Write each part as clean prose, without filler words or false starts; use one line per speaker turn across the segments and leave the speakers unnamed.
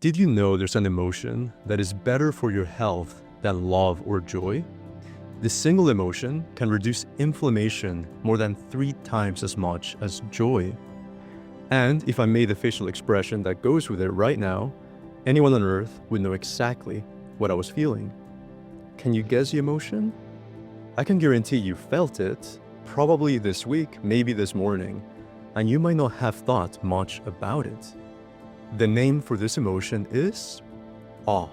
Did you know there's an emotion that is better for your health than love or joy? This single emotion can reduce inflammation more than 3 times as much as joy. And if I made the facial expression that goes with it right now, anyone on earth would know exactly what I was feeling. Can you guess the emotion? I can guarantee you felt it, probably this week, maybe this morning, and you might not have thought much about it. The name for this emotion is awe.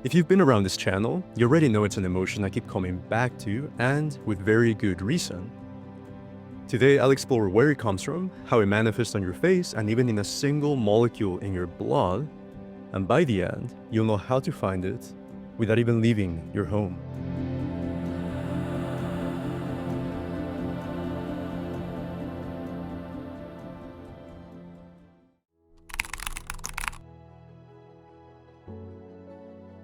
If you've been around this channel, you already know it's an emotion I keep coming back to, and with very good reason. Today, I'll explore where it comes from, how it manifests on your face, and even in a single molecule in your blood. And by the end, you'll know how to find it without even leaving your home.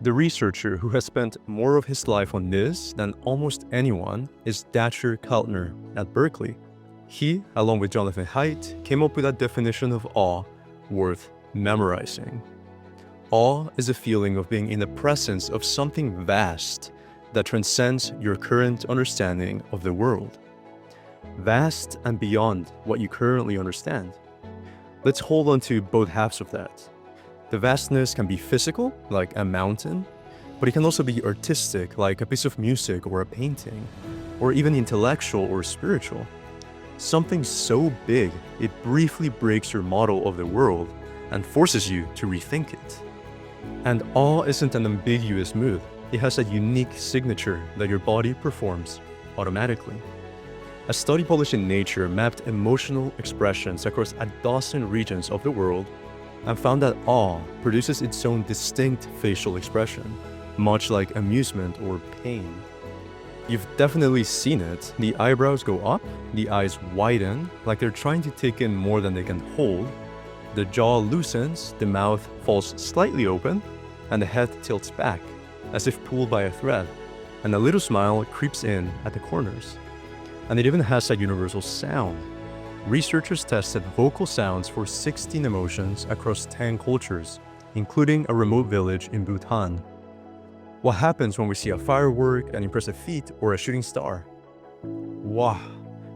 The researcher who has spent more of his life on this than almost anyone is Dacher Keltner at Berkeley. He, along with Jonathan Haidt, came up with a definition of awe worth memorizing. Awe is a feeling of being in the presence of something vast that transcends your current understanding of the world. Vast and beyond what you currently understand. Let's hold on to both halves of that. The vastness can be physical, like a mountain, but it can also be artistic, like a piece of music or a painting, or even intellectual or spiritual. Something so big, it briefly breaks your model of the world and forces you to rethink it. And awe isn't an ambiguous mood. It has a unique signature that your body performs automatically. A study published in Nature mapped emotional expressions across a dozen regions of the world and found that awe produces its own distinct facial expression, much like amusement or pain. You've definitely seen it. The eyebrows go up, the eyes widen, like they're trying to take in more than they can hold, the jaw loosens, the mouth falls slightly open, and the head tilts back, as if pulled by a thread, and a little smile creeps in at the corners. And it even has a universal sound. Researchers tested vocal sounds for 16 emotions across 10 cultures, including a remote village in Bhutan. What happens when we see a firework, an impressive feat, or a shooting star? Wow!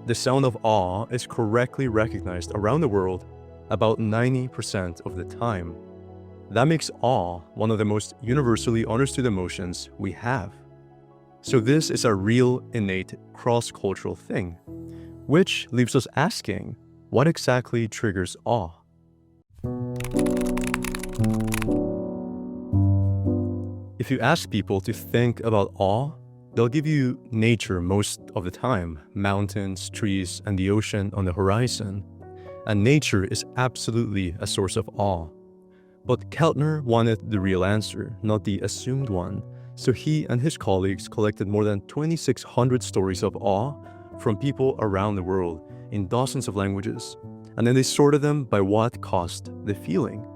The sound of awe is correctly recognized around the world about 90% of the time. That makes awe one of the most universally understood emotions we have. So this is a real, innate, cross-cultural thing. Which leaves us asking, what exactly triggers awe? If you ask people to think about awe, they'll give you nature most of the time, mountains, trees, and the ocean on the horizon. And nature is absolutely a source of awe. But Keltner wanted the real answer, not the assumed one, so he and his colleagues collected more than 2,600 stories of awe from people around the world in dozens of languages, and then they sorted them by what caused the feeling.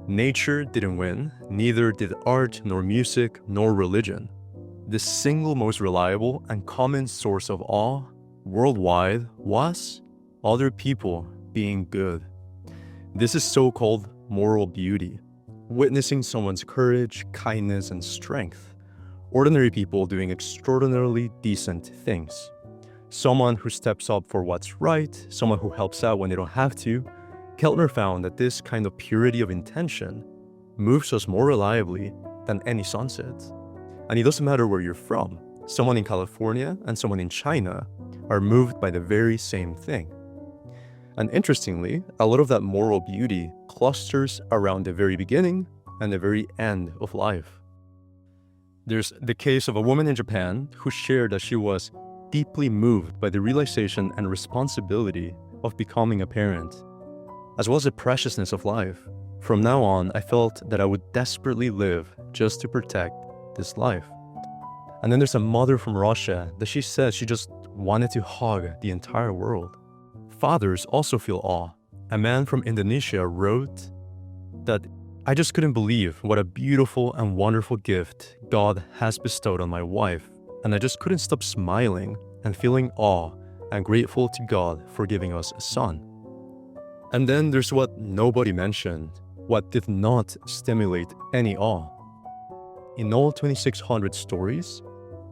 Nature didn't win, neither did art, nor music, nor religion. The single most reliable and common source of awe worldwide was other people being good. This is so-called moral beauty, witnessing someone's courage, kindness, and strength. Ordinary people doing extraordinarily decent things. Someone who steps up for what's right, someone who helps out when they don't have to. Keltner found that this kind of purity of intention moves us more reliably than any sunset. And it doesn't matter where you're from. Someone in California and someone in China are moved by the very same thing. And interestingly, a lot of that moral beauty clusters around the very beginning and the very end of life. There's the case of a woman in Japan who shared that she was deeply moved by the realization and responsibility of becoming a parent, as well as the preciousness of life. From now on, I felt that I would desperately live just to protect this life. And then there's a mother from Russia that she said she just wanted to hug the entire world. Fathers also feel awe. A man from Indonesia wrote that I just couldn't believe what a beautiful and wonderful gift God has bestowed on my wife. And I just couldn't stop smiling and feeling awe and grateful to God for giving us a son. And then there's what nobody mentioned, what did not stimulate any awe. In all 2,600 stories,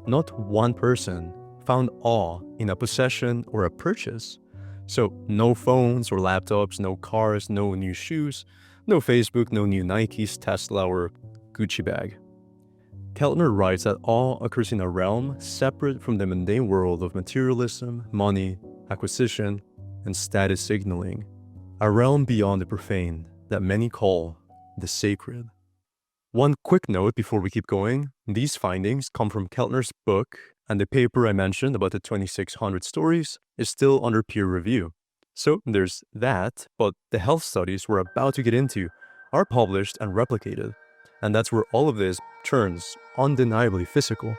not one person found awe in a possession or a purchase. So no phones or laptops, no cars, no new shoes, no Facebook, no new Nikes, Tesla, or Gucci bag. Keltner writes that awe occurs in a realm separate from the mundane world of materialism, money, acquisition, and status signaling. A realm beyond the profane that many call the sacred. One quick note before we keep going, these findings come from Keltner's book, and the paper I mentioned about the 2,600 stories is still under peer review. So there's that, but the health studies we're about to get into are published and replicated, and that's where all of this turns undeniably physical.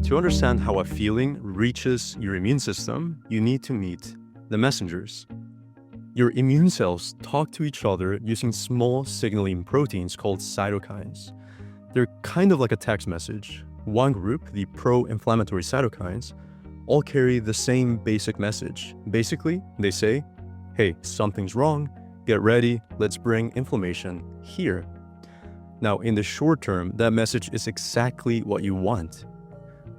To understand how a feeling reaches your immune system, you need to meet the messengers. Your immune cells talk to each other using small signaling proteins called cytokines. They're kind of like a text message. One group, the pro-inflammatory cytokines, all carry the same basic message. Basically, they say, hey, something's wrong, get ready, let's bring inflammation here. Now, in the short term, that message is exactly what you want.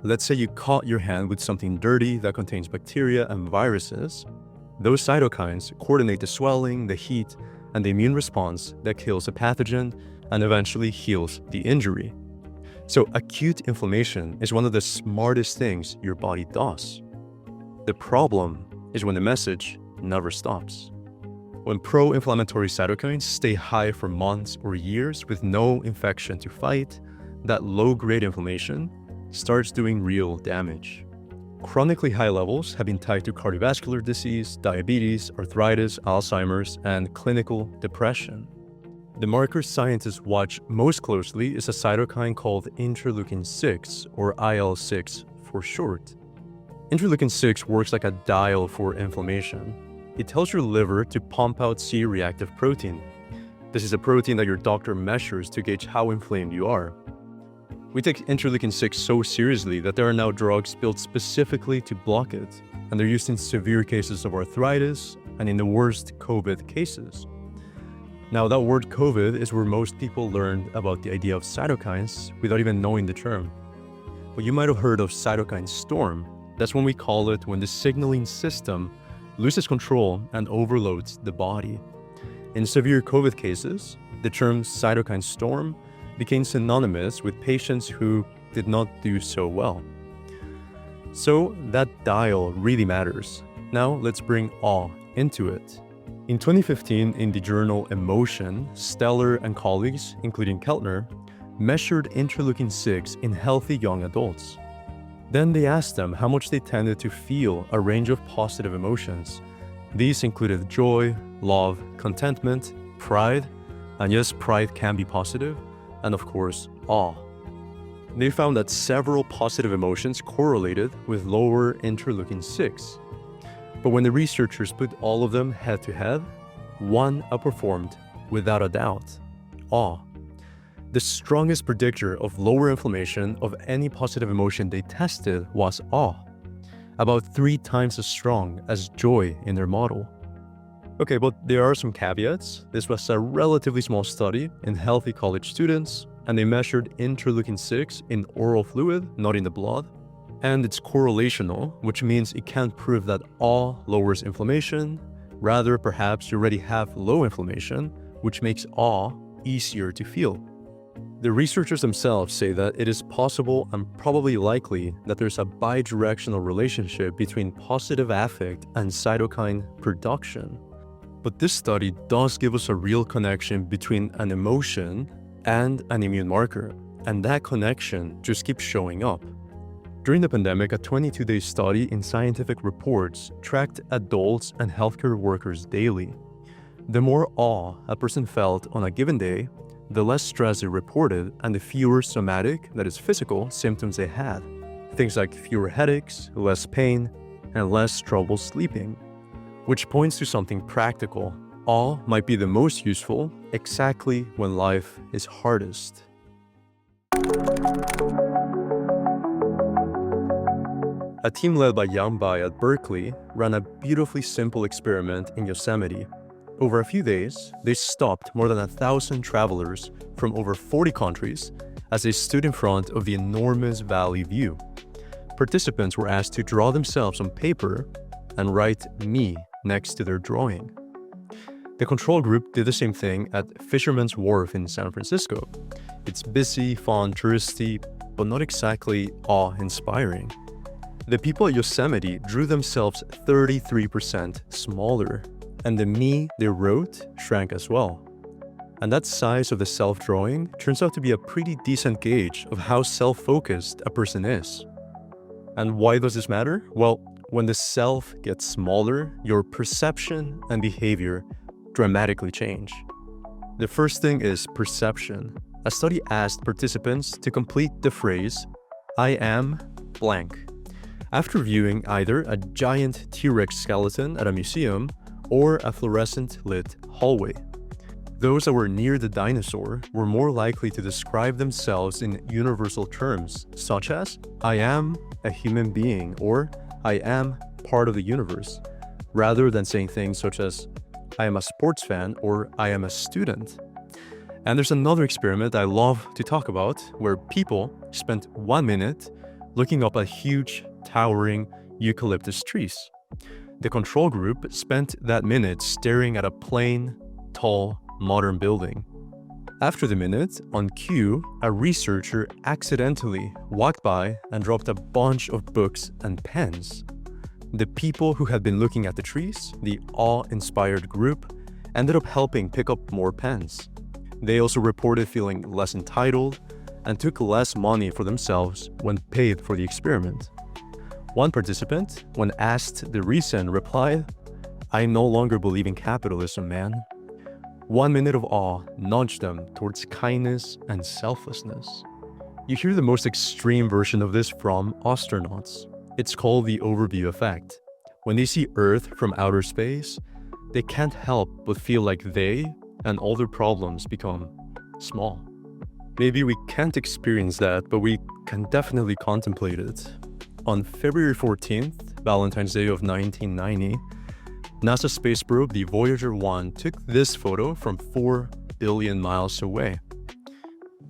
Let's say you caught your hand with something dirty that contains bacteria and viruses. Those cytokines coordinate the swelling, the heat, and the immune response that kills the pathogen and eventually heals the injury. So acute inflammation is one of the smartest things your body does. The problem is when the message never stops. When pro-inflammatory cytokines stay high for months or years with no infection to fight, that low-grade inflammation starts doing real damage. Chronically high levels have been tied to cardiovascular disease, diabetes, arthritis, Alzheimer's, and clinical depression. The marker scientists watch most closely is a cytokine called interleukin-6, or IL-6 for short. Interleukin-6 works like a dial for inflammation. It tells your liver to pump out C-reactive protein. This is a protein that your doctor measures to gauge how inflamed you are. We take interleukin-6 so seriously that there are now drugs built specifically to block it, and they're used in severe cases of arthritis and in the worst COVID cases. Now, that word COVID is where most people learned about the idea of cytokines without even knowing the term. But you might have heard of cytokine storm. That's when we call it when the signaling system loses control and overloads the body. In severe COVID cases, the term cytokine storm became synonymous with patients who did not do so well. So that dial really matters. Now let's bring awe into it. In 2015, in the journal Emotion, Steller and colleagues, including Keltner, measured interleukin-6 in healthy young adults. Then they asked them how much they tended to feel a range of positive emotions. These included joy, love, contentment, pride, and yes, pride can be positive, and of course, awe. They found that several positive emotions correlated with lower interleukin-6. But when the researchers put all of them head to head, one outperformed without a doubt: awe. The strongest predictor of lower inflammation of any positive emotion they tested was awe, about 3 times as strong as joy in their model. Okay, but there are some caveats. This was a relatively small study in healthy college students, and they measured interleukin-6 in oral fluid, not in the blood. And it's correlational, which means it can't prove that awe lowers inflammation. Rather, perhaps you already have low inflammation, which makes awe easier to feel. The researchers themselves say that it is possible and probably likely that there's a bidirectional relationship between positive affect and cytokine production. But this study does give us a real connection between an emotion and an immune marker, and that connection just keeps showing up. During the pandemic, a 22-day study in Scientific Reports tracked adults and healthcare workers daily. The more awe a person felt on a given day, the less stress they reported and the fewer somatic, that is physical, symptoms they had. Things like fewer headaches, less pain, and less trouble sleeping. Which points to something practical. Awe might be the most useful exactly when life is hardest. A team led by Yang Bai at Berkeley ran a beautifully simple experiment in Yosemite. Over a few days, they stopped more than 1,000 travelers from over 40 countries as they stood in front of the enormous valley view. Participants were asked to draw themselves on paper and write "me" next to their drawing. The control group did the same thing at Fisherman's Wharf in San Francisco. It's busy, fun, touristy, but not exactly awe-inspiring. The people at Yosemite drew themselves 33% smaller, and the "me" they wrote shrank as well. And that size of the self-drawing turns out to be a pretty decent gauge of how self-focused a person is. And why does this matter? Well, when the self gets smaller, your perception and behavior dramatically change. The first thing is perception. A study asked participants to complete the phrase, "I am blank," after viewing either a giant T-Rex skeleton at a museum or a fluorescent-lit hallway. Those that were near the dinosaur were more likely to describe themselves in universal terms, such as, "I am a human being," or "I am part of the universe," rather than saying things such as, "I am a sports fan," or "I am a student." And there's another experiment I love to talk about where people spent 1 minute looking up at huge, towering eucalyptus trees. The control group spent that minute staring at a plain, tall, modern building. After the minute, on cue, a researcher accidentally walked by and dropped a bunch of books and pens. The people who had been looking at the trees, the awe-inspired group, ended up helping pick up more pens. They also reported feeling less entitled and took less money for themselves when paid for the experiment. One participant, when asked the reason, replied, "I no longer believe in capitalism, man." 1 minute of awe nudged them towards kindness and selflessness. You hear the most extreme version of this from astronauts. It's called the overview effect. When they see Earth from outer space, they can't help but feel like they and all their problems become small. Maybe we can't experience that, but we can definitely contemplate it. On February 14th, Valentine's Day of 1990, NASA space probe, the Voyager 1, took this photo from 4 billion miles away.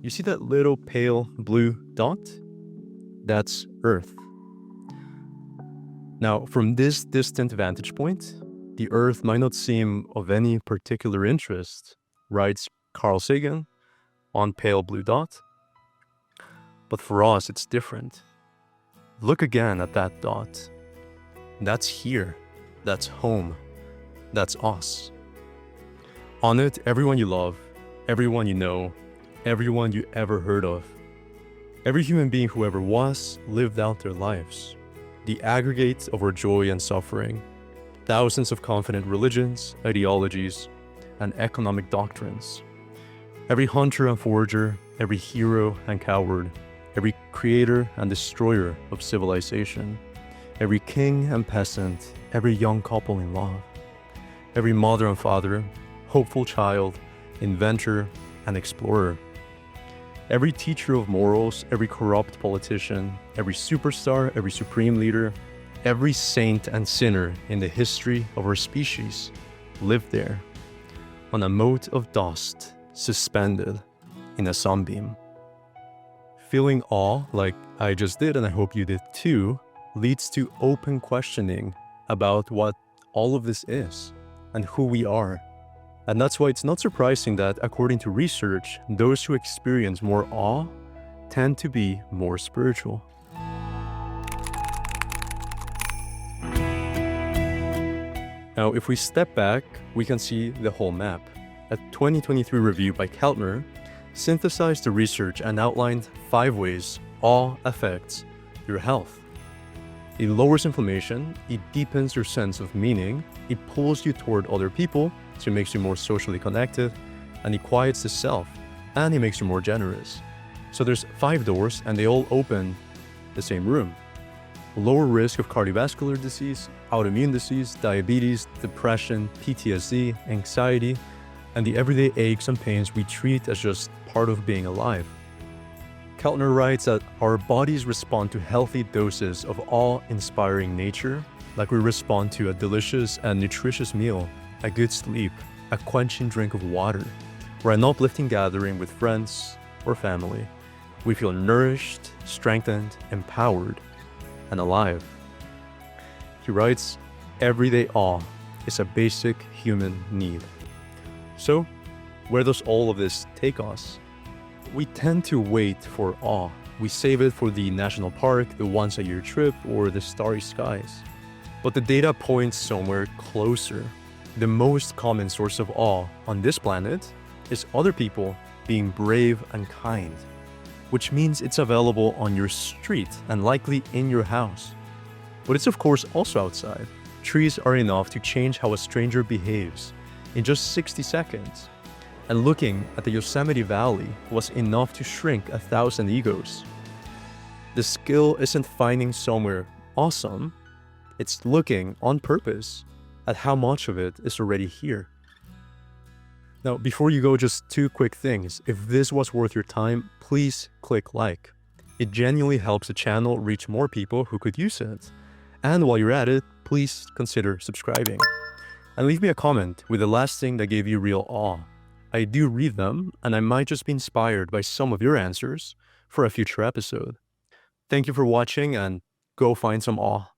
You see that little pale blue dot? That's Earth. Now, from this distant vantage point, the Earth might not seem of any particular interest, writes Carl Sagan on Pale Blue Dot. But for us, it's different. Look again at that dot. That's here. That's home. That's us. On it, everyone you love, everyone you know, everyone you ever heard of. Every human being who ever was lived out their lives. The aggregate of our joy and suffering. Thousands of confident religions, ideologies, and economic doctrines. Every hunter and forager, every hero and coward, every creator and destroyer of civilization, every king and peasant, every young couple in love, every mother and father, hopeful child, inventor, and explorer. Every teacher of morals, every corrupt politician, every superstar, every supreme leader, every saint and sinner in the history of our species lived there, on a mote of dust suspended in a sunbeam. Feeling awe, like I just did, and I hope you did too, leads to open questioning about what all of this is and who we are. And that's why it's not surprising that, according to research, those who experience more awe tend to be more spiritual. Now, if we step back, we can see the whole map. A 2023 review by Keltner synthesized the research and outlined 5 ways awe affects your health. It lowers inflammation, it deepens your sense of meaning, it pulls you toward other people, so it makes you more socially connected, and it quiets the self, and it makes you more generous. So there's 5 doors, and they all open the same room. Lower risk of cardiovascular disease, autoimmune disease, diabetes, depression, PTSD, anxiety, and the everyday aches and pains we treat as just part of being alive. Keltner writes that our bodies respond to healthy doses of awe-inspiring nature, like we respond to a delicious and nutritious meal, a good sleep, a quenching drink of water, or an uplifting gathering with friends or family. We feel nourished, strengthened, empowered, and alive. He writes, everyday awe is a basic human need. So, where does all of this take us? We tend to wait for awe. We save it for the national park, the once-a-year trip, or the starry skies. But the data points somewhere closer. The most common source of awe on this planet is other people being brave and kind, which means it's available on your street and likely in your house. But it's of course also outside. Trees are enough to change how a stranger behaves in just 60 seconds. And looking at the Yosemite Valley was enough to shrink 1,000 egos. The skill isn't finding somewhere awesome, it's looking on purpose at how much of it is already here. Now, before you go, just two quick things. If this was worth your time, please click like. It genuinely helps the channel reach more people who could use it. And while you're at it, please consider subscribing. And leave me a comment with the last thing that gave you real awe. I do read them, and I might just be inspired by some of your answers for a future episode. Thank you for watching, and go find some awe.